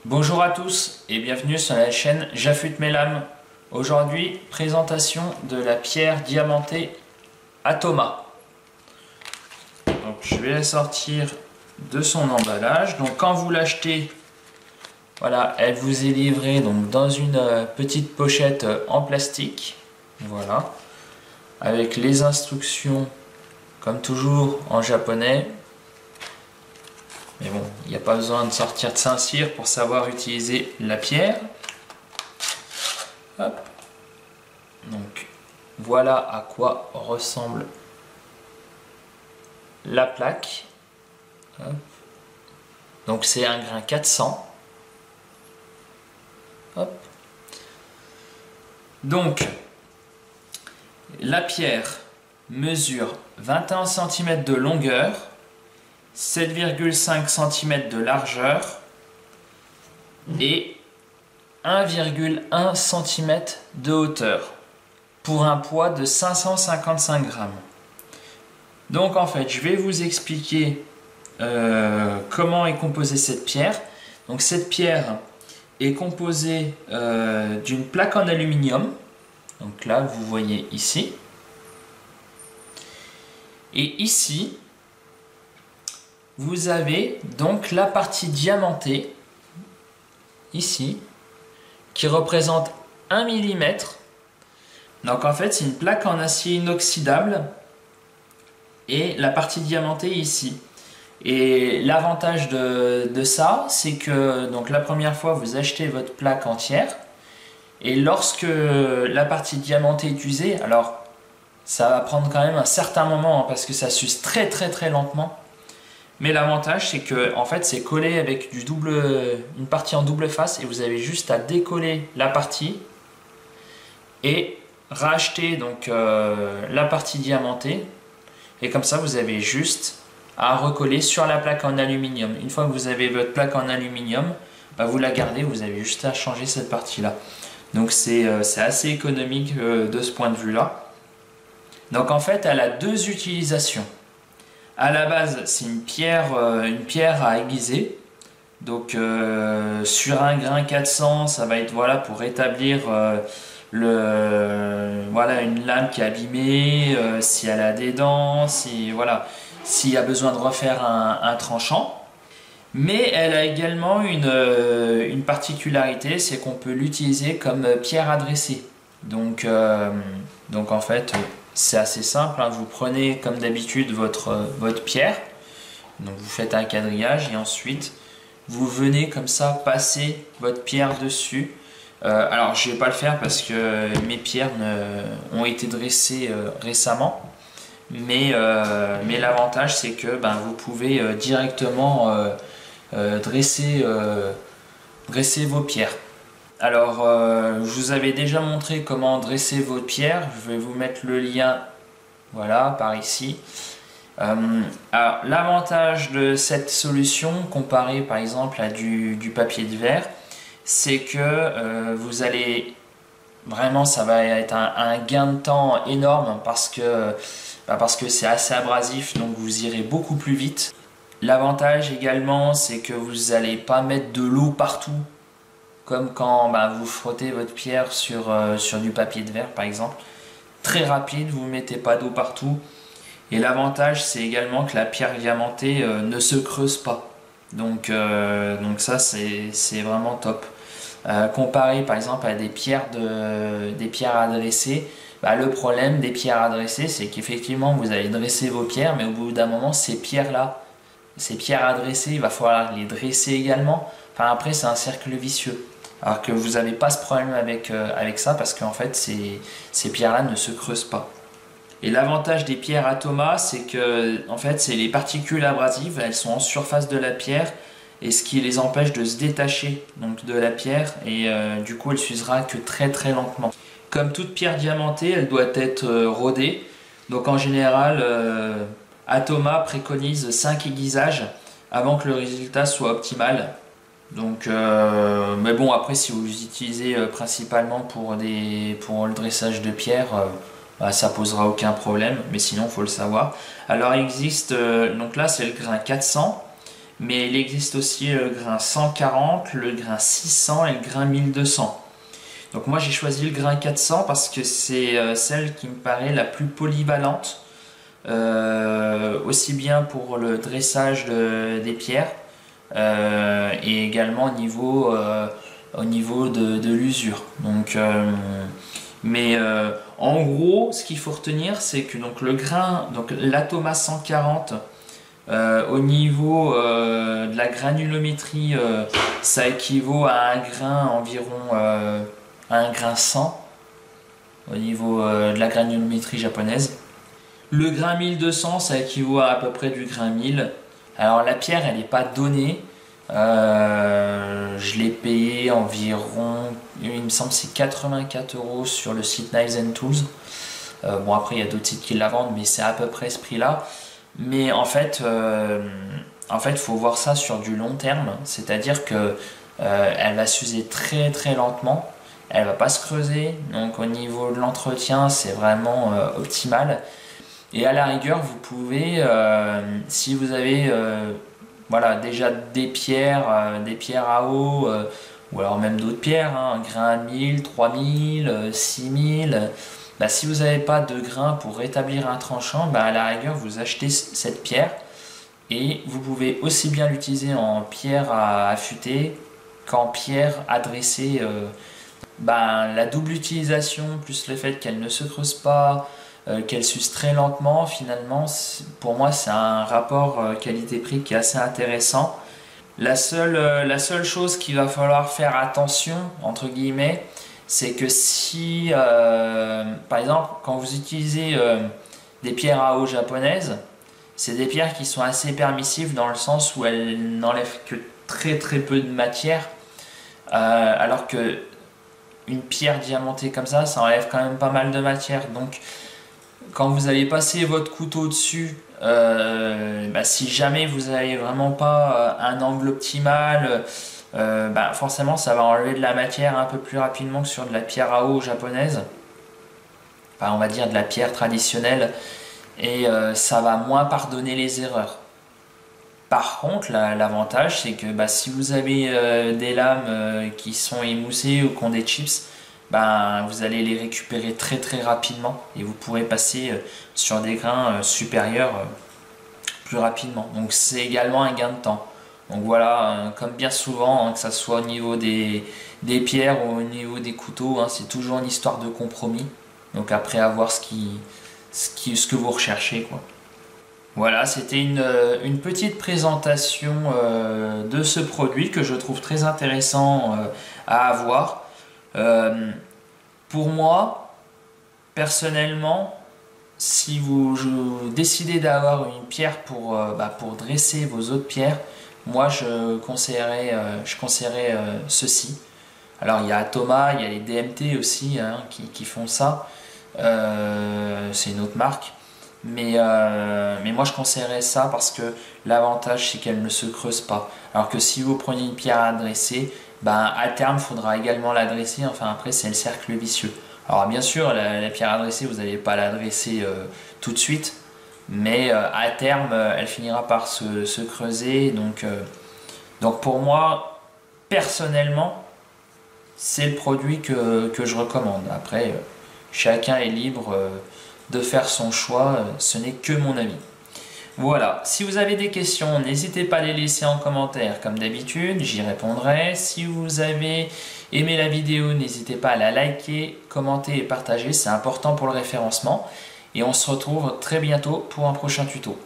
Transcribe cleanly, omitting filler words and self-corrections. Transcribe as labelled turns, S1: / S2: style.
S1: Bonjour à tous et bienvenue sur la chaîne J'affûte mes lames. Aujourd'hui, présentation de la pierre diamantée Atoma. Donc, je vais la sortir de son emballage. Donc quand vous l'achetez, voilà, elle vous est livrée donc, dans une petite pochette en plastique. Voilà, avec les instructions comme toujours en japonais. Mais bon, il n'y a pas besoin de sortir de Saint-Cyr pour savoir utiliser la pierre. Hop. Donc, voilà à quoi ressemble la plaque. Hop. Donc, c'est un grain 400. Hop. Donc, la pierre mesure 21 cm de longueur, 7,5 cm de largeur et 1,1 cm de hauteur pour un poids de 555 grammes. Donc en fait, je vais vous expliquer comment est composée cette pierre. Donc cette pierre est composée d'une plaque en aluminium. Donc là, vous voyez ici. Et ici, vous avez donc la partie diamantée, ici, qui représente 1 mm. Donc en fait, c'est une plaque en acier inoxydable et la partie diamantée ici. Et l'avantage de ça, c'est que donc la première fois, vous achetez votre plaque entière et lorsque la partie diamantée est usée, alors ça va prendre quand même un certain moment hein, parce que ça s'use très lentement. Mais l'avantage c'est que en fait c'est collé avec une partie en double face et vous avez juste à décoller la partie et racheter donc la partie diamantée et comme ça vous avez juste à recoller sur la plaque en aluminium. Une fois que vous avez votre plaque en aluminium, bah, vous la gardez, vous avez juste à changer cette partie là. Donc c'est assez économique de ce point de vue là. Donc en fait elle a deux utilisations. À la base, c'est une pierre à aiguiser. Donc sur un grain 400, ça va être voilà, pour rétablir voilà, une lame qui est abîmée, si elle a des dents, voilà, s'il y a besoin de refaire un tranchant. Mais elle a également une particularité, c'est qu'on peut l'utiliser comme pierre à dresser. Donc en fait, c'est assez simple, hein. Vous prenez comme d'habitude votre pierre, donc vous faites un quadrillage et ensuite vous venez comme ça passer votre pierre dessus. Alors je ne vais pas le faire parce que mes pierres ont été dressées récemment, mais l'avantage c'est que ben, vous pouvez directement dresser vos pierres. Alors, je vous avais déjà montré comment dresser vos pierres. Je vais vous mettre le lien, voilà, par ici. Alors, l'avantage de cette solution, comparé par exemple à du papier de verre, c'est que vous allez vraiment, ça va être un gain de temps énorme parce que c'est assez abrasif, donc vous irez beaucoup plus vite. L'avantage également, c'est que vous n'allez pas mettre de l'eau partout. Comme quand vous frottez votre pierre sur du papier de verre par exemple. Très rapide, vous ne mettez pas d'eau partout. Et l'avantage c'est également que la pierre diamantée ne se creuse pas. Donc ça c'est vraiment top. Comparé par exemple à des pierres à dresser, le problème des pierres à dresser c'est qu'effectivement vous allez dresser vos pierres, mais au bout d'un moment ces pierres à dresser, il va falloir les dresser également. Enfin après c'est un cercle vicieux. Alors que vous n'avez pas ce problème avec ça parce qu'en fait ces pierres-là ne se creusent pas. Et l'avantage des pierres Atoma, c'est que en fait c'est les particules abrasives, elles sont en surface de la pierre et ce qui les empêche de se détacher donc de la pierre et du coup elle s'usera que très lentement. Comme toute pierre diamantée, elle doit être rodée. Donc en général, Atoma préconise 5 aiguisages avant que le résultat soit optimal. Donc, mais bon, après, si vous l'utilisez principalement pour le dressage de pierre, ça posera aucun problème, mais sinon, il faut le savoir. Alors, il existe, donc là, c'est le grain 400, mais il existe aussi le grain 140, le grain 600 et le grain 1200. Donc moi j'ai choisi le grain 400 parce que c'est celle qui me paraît la plus polyvalente, aussi bien pour le dressage des pierres et également au niveau de l'usure. Donc, en gros, ce qu'il faut retenir, c'est que donc, le grain, donc l'Atoma 140, au niveau de la granulométrie, ça équivaut à un grain environ à un grain 100 au niveau de la granulométrie japonaise. Le grain 1200, ça équivaut à peu près du grain 1000. Alors la pierre, elle n'est pas donnée. Je l'ai payé environ, il me semble, c'est 84 € sur le site Knives & Tools. Bon, après, il y a d'autres sites qui la vendent, mais c'est à peu près ce prix-là. Mais en fait, faut voir ça sur du long terme. C'est-à-dire que elle va s'user très très lentement. Elle va pas se creuser. Donc au niveau de l'entretien, c'est vraiment optimal. Et à la rigueur, vous pouvez, si vous avez voilà, déjà des pierres à eau, ou alors même d'autres pierres, hein, grain 1000, 3000, 6000, bah, si vous n'avez pas de grain pour rétablir un tranchant, bah, à la rigueur, vous achetez cette pierre et vous pouvez aussi bien l'utiliser en pierre à affûter qu'en pierre à dresser. La double utilisation, plus le fait qu'elle ne se creuse pas, qu'elle s'use très lentement, finalement, pour moi, c'est un rapport qualité-prix qui est assez intéressant. La seule chose qu'il va falloir faire attention, entre guillemets, c'est que si, par exemple, quand vous utilisez des pierres à eau japonaises, c'est des pierres qui sont assez permissives dans le sens où elles n'enlèvent que très très peu de matière, alors que une pierre diamantée comme ça enlève quand même pas mal de matière. Donc quand vous allez passer votre couteau dessus, si jamais vous n'avez vraiment pas un angle optimal, forcément ça va enlever de la matière un peu plus rapidement que sur de la pierre à eau japonaise, enfin on va dire de la pierre traditionnelle, et ça va moins pardonner les erreurs. Par contre, l'avantage, c'est que si vous avez des lames qui sont émoussées ou qui ont des chips, vous allez les récupérer très très rapidement et vous pourrez passer sur des grains supérieurs plus rapidement. Donc c'est également un gain de temps. Donc voilà, comme bien souvent, que ce soit au niveau des pierres ou au niveau des couteaux, c'est toujours une histoire de compromis. Donc après, à voir ce que vous recherchez, quoi. Voilà, c'était une petite présentation de ce produit que je trouve très intéressant à avoir. Pour moi, personnellement, si vous décidez d'avoir une pierre pour dresser vos autres pierres, moi je conseillerais ceci. Alors il y a Atoma, il y a les DMT aussi qui font ça. C'est une autre marque. Mais moi je conseillerais ça parce que l'avantage c'est qu'elle ne se creuse pas. Alors que si vous prenez une pierre à dresser, à terme il faudra également la dresser. Enfin après c'est le cercle vicieux. Alors bien sûr la pierre à dresser vous n'allez pas la dresser tout de suite, mais à terme elle finira par se creuser. Donc pour moi personnellement c'est le produit que je recommande. Après chacun est libre de faire son choix, ce n'est que mon avis. Voilà, si vous avez des questions, n'hésitez pas à les laisser en commentaire comme d'habitude, j'y répondrai. Si vous avez aimé la vidéo, n'hésitez pas à la liker, commenter et partager, c'est important pour le référencement. Et on se retrouve très bientôt pour un prochain tuto.